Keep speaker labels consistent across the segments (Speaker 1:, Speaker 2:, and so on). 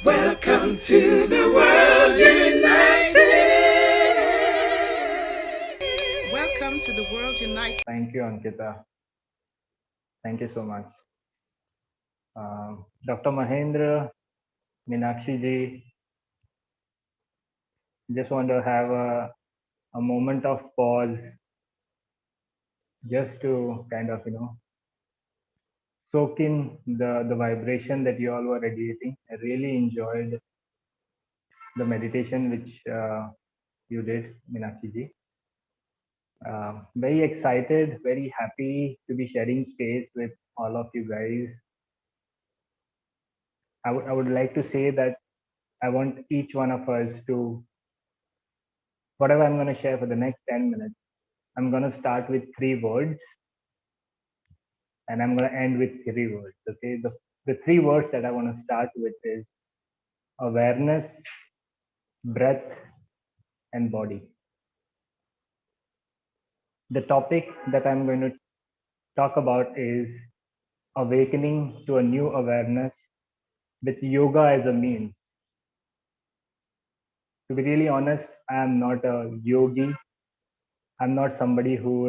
Speaker 1: Welcome to the world united. Welcome to the world united.
Speaker 2: Thank you, Ankita. Thank you so much. Dr. Mahendra, Meenakshi ji, just want to have a moment of pause just to kind of, soak in the vibration that you all were radiating. I really enjoyed the meditation which you did, Meenakshi ji. Very excited, very happy to be sharing space with all of you guys. I would like to say that I want each one of us to, whatever I'm going to share for the next 10 minutes, I'm going to start with 3 words and I'm going to end with 3 words. Okay. The 3 words that I want to start with is awareness, breath, and body. The topic that I'm going to talk about is awakening to a new awareness with yoga as a means. To be really honest, I am not a yogi. I'm not somebody who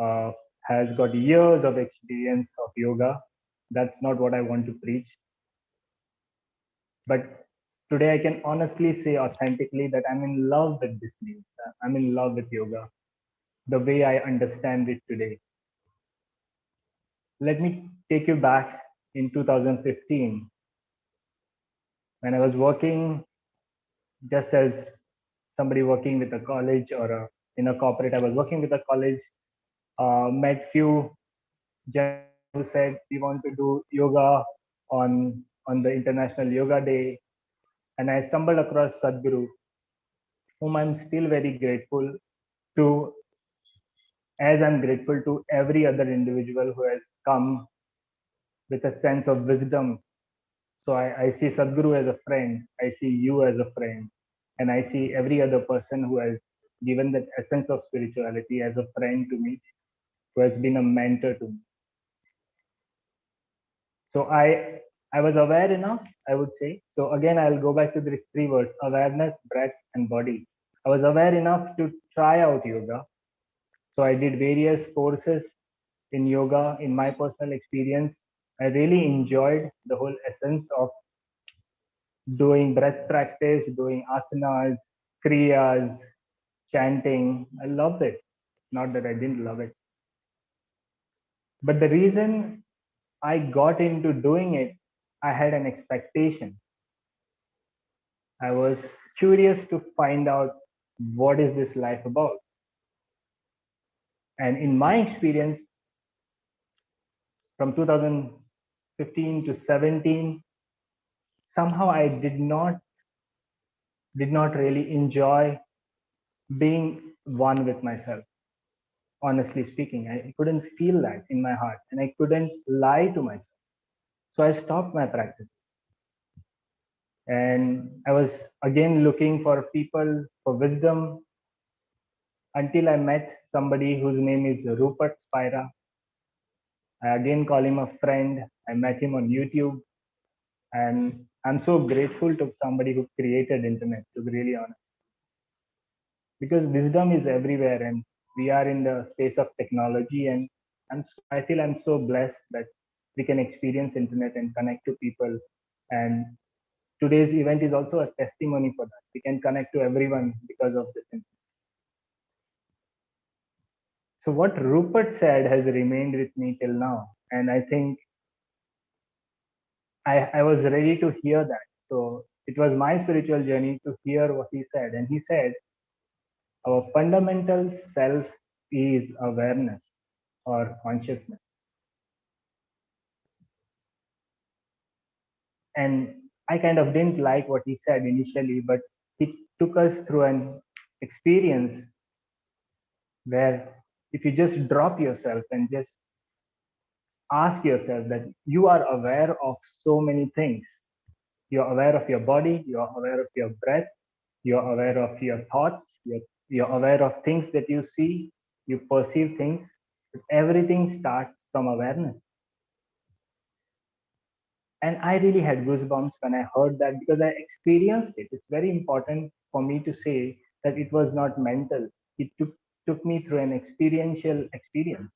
Speaker 2: uh, has got years of experience of yoga. That's not what I want to preach. But today I can honestly say authentically that I'm in love with this news. I'm in love with yoga, the way I understand it today. Let me take you back in 2015 when I was working just as somebody working with a college or in a corporate. I was working with a college, met few gentlemen who said we want to do yoga on the International Yoga Day, and I stumbled across Sadhguru, whom I'm still very grateful to, as I'm grateful to every other individual who has come with a sense of wisdom. So I see Sadhguru as a friend, I see you as a friend, and I see every other person who has given that essence of spirituality as a friend to me, who has been a mentor to me. So I was aware enough, I would say. So again, I'll go back to these 3 words: awareness, breath, and body. I was aware enough to try out yoga. So I did various courses in yoga. In my personal experience, I really enjoyed the whole essence of doing breath practice, doing asanas, kriyas, chanting. I loved it. Not that I didn't love it. But the reason I got into doing it, I had an expectation. I was curious to find out what is this life about. And in my experience, from 2015 to 17, somehow I did not really enjoy being one with myself. Honestly speaking, I couldn't feel that in my heart, and I couldn't lie to myself. So I stopped my practice, and I was again looking for people for wisdom until I met somebody whose name is Rupert Spira. I again call him a friend. I met him on YouTube, and I'm so grateful to somebody who created internet, to be really honest, because wisdom is everywhere, and we are in the space of technology, and I feel I'm so blessed that we can experience internet and connect to people. And today's event is also a testimony for that. We can connect to everyone because of this. So what Rupert said has remained with me till now, and I think I was ready to hear that. So it was my spiritual journey to hear what he said. And he said, our fundamental self is awareness or consciousness. And I kind of didn't like what he said initially, but he took us through an experience where if you just drop yourself and just ask yourself that you are aware of so many things. You're aware of your body, you're aware of your breath, you're aware of your thoughts, you're aware of things that you see, you perceive things. Everything starts from awareness. And I really had goosebumps when I heard that, because I experienced it. It's very important for me to say that it was not mental. It took me through an experiential experience.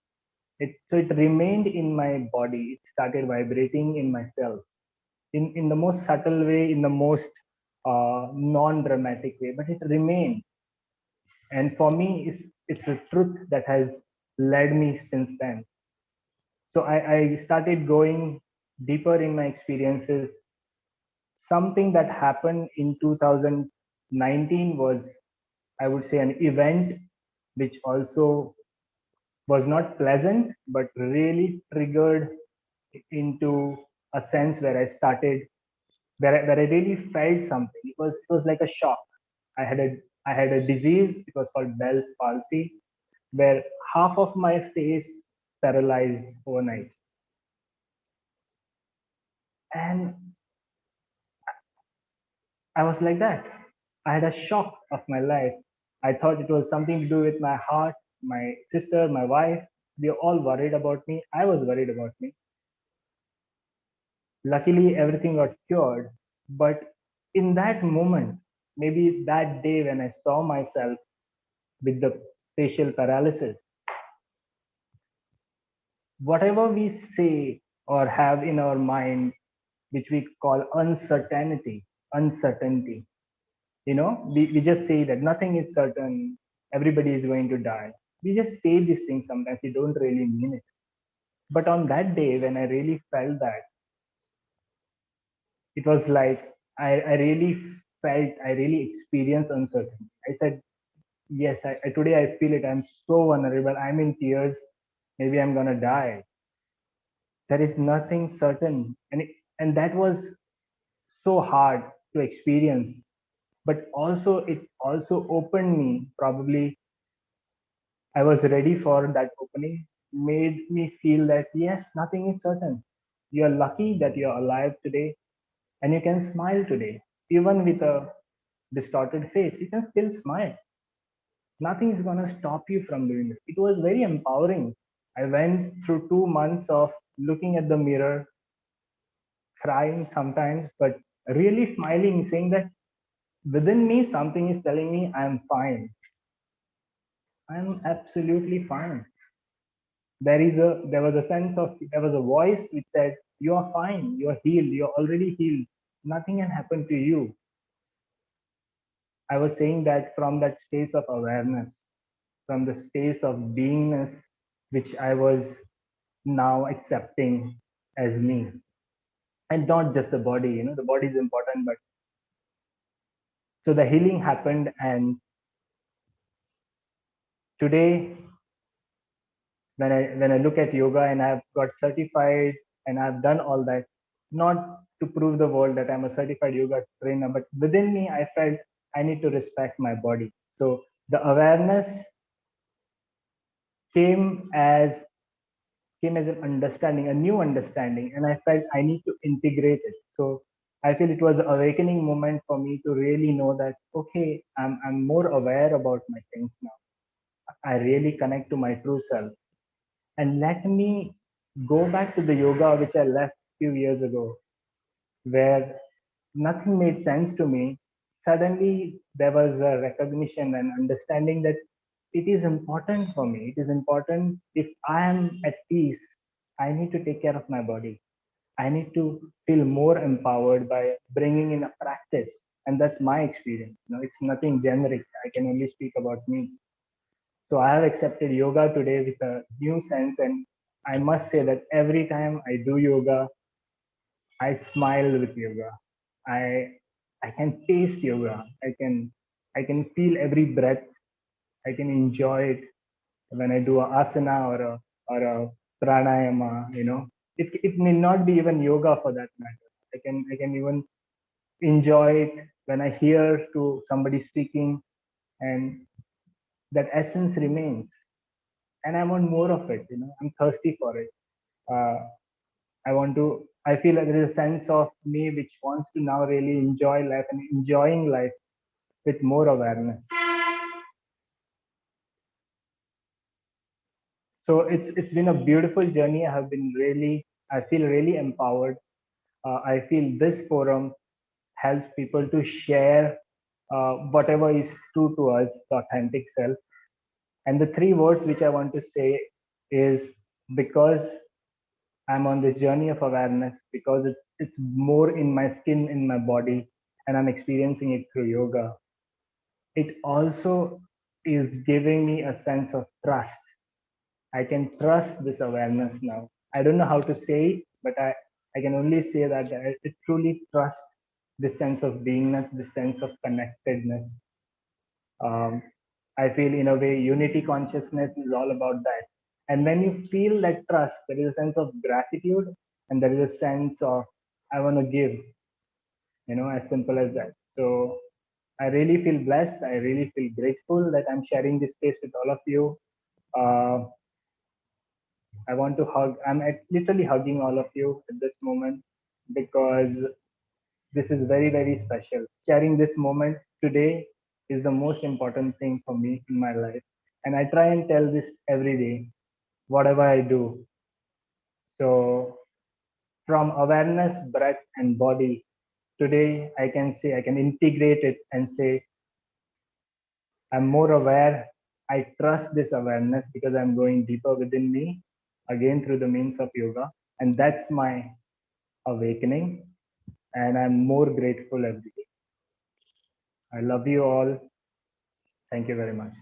Speaker 2: So it remained in my body. It started vibrating in my cells, in the most subtle way, in the most non-dramatic way, but it remained. And for me, it's a truth that has led me since then. So I started going deeper in my experiences. Something that happened in 2019 was, I would say, an event which also was not pleasant, but really triggered into a sense where I started, where I really felt something. It was like a shock. I had a I had a disease. It was called Bell's palsy, where half of my face paralyzed overnight. And I was like that. I had a shock of my life. I thought it was something to do with my heart, my sister, my wife. They were all worried about me. I was worried about me. Luckily, everything got cured. But in that moment, maybe that day when I saw myself with the facial paralysis, whatever we say or have in our mind, which we call uncertainty, we just say that nothing is certain, everybody is going to die. We just say these things, sometimes we don't really mean it. But on that day when I really felt that, it was like I really felt, I really experienced uncertainty. I said, yes, today I feel it. I'm so vulnerable, I'm in tears, maybe I'm gonna die. There is nothing certain. And that was so hard to experience. But also it also opened me, probably I was ready for that opening, made me feel that yes, nothing is certain. You're lucky that you're alive today and you can smile today. Even with a distorted face, you can still smile. Nothing is going to stop you from doing it. It was very empowering. I went through 2 months of looking at the mirror, crying sometimes, but really smiling, saying that within me, something is telling me I'm fine. I'm absolutely fine. There was a sense of, there was a voice which said, you are fine, you're healed, you're already healed, nothing can happen to you. I was saying that from that space of awareness, from the space of beingness, which I was now accepting as me. And not just the body, the body is important, but so the healing happened. And today, when I look at yoga and I've got certified and I've done all that, not to prove the world that I'm a certified yoga trainer, but within me I felt I need to respect my body. So the awareness came as came as an understanding, a new understanding, and I felt I need to integrate it. So I feel it was an awakening moment for me to really know that okay, I'm more aware about my things now. I really connect to my true self. And let me go back to the yoga which I left few years ago, where nothing made sense to me. Suddenly, there was a recognition and understanding that it is important for me. It is important. If I am at peace, I need to take care of my body. I need to feel more empowered by bringing in a practice. And that's my experience. It's nothing generic. I can only speak about me. So I have accepted yoga today with a new sense, and I must say that every time I do yoga, I smile with yoga. I I can taste yoga. I can feel every breath. I can enjoy it when I do a asana or a pranayama. It may not be even yoga for that matter. I can even enjoy it when I hear to somebody speaking, and that essence remains. And I want more of it. I'm thirsty for it. Uh, I feel like there is a sense of me which wants to now really enjoy life and enjoying life with more awareness. So it's been a beautiful journey. I feel really empowered. I feel this forum helps people to share whatever is true to us, the authentic self. And the three words which I want to say is because I'm on this journey of awareness, because it's more in my skin, in my body, and I'm experiencing it through yoga. It also is giving me a sense of trust. I can trust this awareness now. I don't know how to say it, but I can only say that I truly trust this sense of beingness, this sense of connectedness. Um, I feel in a way, unity consciousness is all about that. And when you feel that trust, there is a sense of gratitude and there is a sense of, I want to give, as simple as that. So I really feel blessed. I really feel grateful that I'm sharing this space with all of you. Uh, I want to hug, literally hugging all of you at this moment because this is very, very special. Sharing this moment today is the most important thing for me in my life. And I try and tell this every day, whatever I do. So, from awareness, breath, and body, today I can say, I can integrate it and say, I'm more aware. I trust this awareness because I'm going deeper within me, again through the means of yoga. And that's my awakening. And I'm more grateful every day. I love you all. Thank you very much.